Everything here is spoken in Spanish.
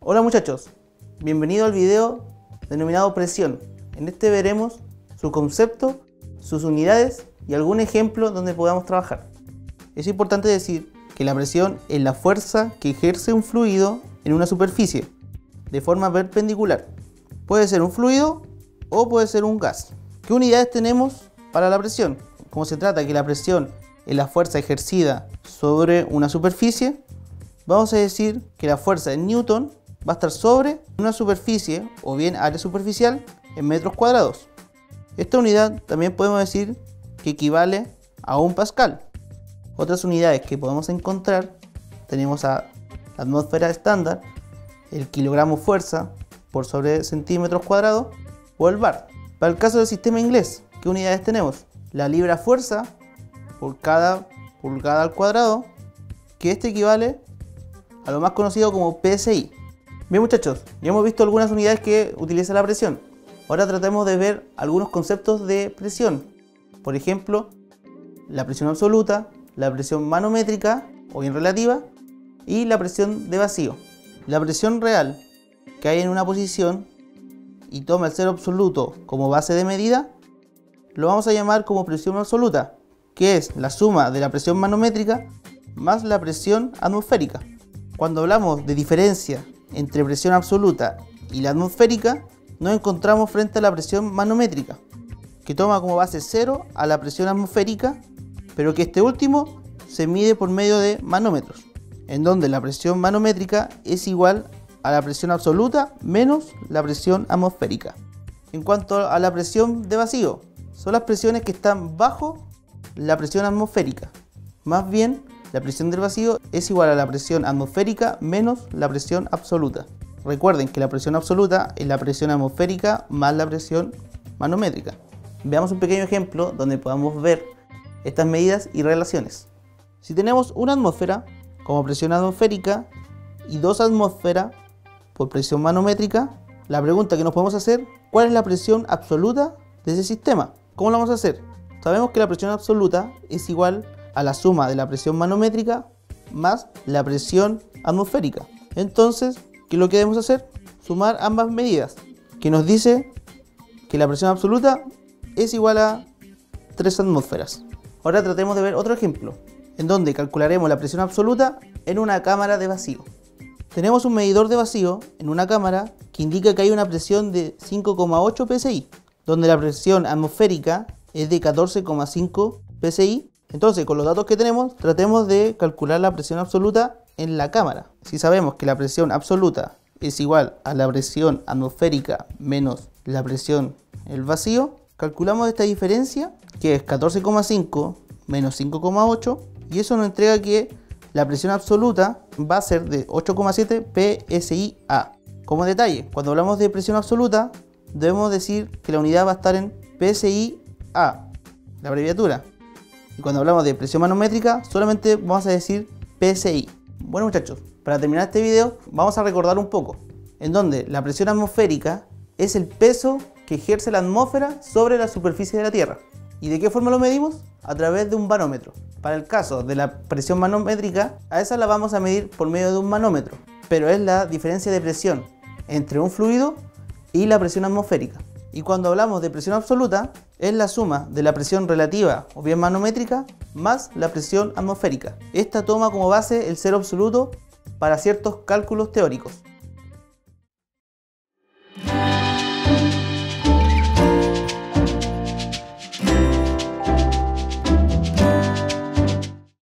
Hola muchachos, bienvenido al video denominado presión. En este veremos su concepto, sus unidades y algún ejemplo donde podamos trabajar. Es importante decir que la presión es la fuerza que ejerce un fluido en una superficie de forma perpendicular. Puede ser un fluido o puede ser un gas. ¿Qué unidades tenemos para la presión? Como se trata que la presión es la fuerza ejercida sobre una superficie, vamos a decir que la fuerza en Newton va a estar sobre una superficie o bien área superficial en metros cuadrados. Esta unidad también podemos decir que equivale a un pascal. Otras unidades que podemos encontrar tenemos a la atmósfera estándar, el kilogramo fuerza por sobre centímetros cuadrados o el bar. Para el caso del sistema inglés, ¿qué unidades tenemos? La libra fuerza por cada pulgada al cuadrado, que este equivale a lo más conocido como PSI. Bien muchachos, ya hemos visto algunas unidades que utiliza la presión. Ahora tratemos de ver algunos conceptos de presión. Por ejemplo, la presión absoluta, la presión manométrica o bien relativa y la presión de vacío. La presión real que hay en una posición y toma el cero absoluto como base de medida, lo vamos a llamar como presión absoluta, que es la suma de la presión manométrica más la presión atmosférica. Cuando hablamos de diferencia entre presión absoluta y la atmosférica, nos encontramos frente a la presión manométrica, que toma como base 0 a la presión atmosférica, pero que este último se mide por medio de manómetros, en donde la presión manométrica es igual a la presión absoluta menos la presión atmosférica. En cuanto a la presión de vacío, son las presiones que están bajo la presión atmosférica. Más bien, la presión del vacío es igual a la presión atmosférica menos la presión absoluta. Recuerden que la presión absoluta es la presión atmosférica más la presión manométrica. Veamos un pequeño ejemplo donde podamos ver estas medidas y relaciones. Si tenemos una atmósfera como presión atmosférica y dos atmósferas por presión manométrica, la pregunta que nos podemos hacer, ¿cuál es la presión absoluta de ese sistema? ¿Cómo lo vamos a hacer? Sabemos que la presión absoluta es igual a la suma de la presión manométrica más la presión atmosférica. Entonces, ¿qué es lo que debemos hacer? Sumar ambas medidas, que nos dice que la presión absoluta es igual a 3 atmósferas. Ahora tratemos de ver otro ejemplo, en donde calcularemos la presión absoluta en una cámara de vacío. Tenemos un medidor de vacío en una cámara que indica que hay una presión de 5,8 psi, donde la presión atmosférica es de 14,5 psi. Entonces, con los datos que tenemos, tratemos de calcular la presión absoluta en la cámara. Si sabemos que la presión absoluta es igual a la presión atmosférica menos la presión en el vacío, calculamos esta diferencia, que es 14,5 menos 5,8, y eso nos entrega que la presión absoluta va a ser de 8,7 PSI-A. Como detalle, cuando hablamos de presión absoluta, debemos decir que la unidad va a estar en PSI-A, la abreviatura. Y cuando hablamos de presión manométrica, solamente vamos a decir PSI. Bueno muchachos, para terminar este video, vamos a recordar un poco, en donde la presión atmosférica es el peso que ejerce la atmósfera sobre la superficie de la Tierra. ¿Y de qué forma lo medimos? A través de un barómetro. Para el caso de la presión manométrica, a esa la vamos a medir por medio de un manómetro, pero es la diferencia de presión entre un fluido y la presión atmosférica. Y cuando hablamos de presión absoluta, es la suma de la presión relativa o bien manométrica más la presión atmosférica. Esta toma como base el cero absoluto para ciertos cálculos teóricos.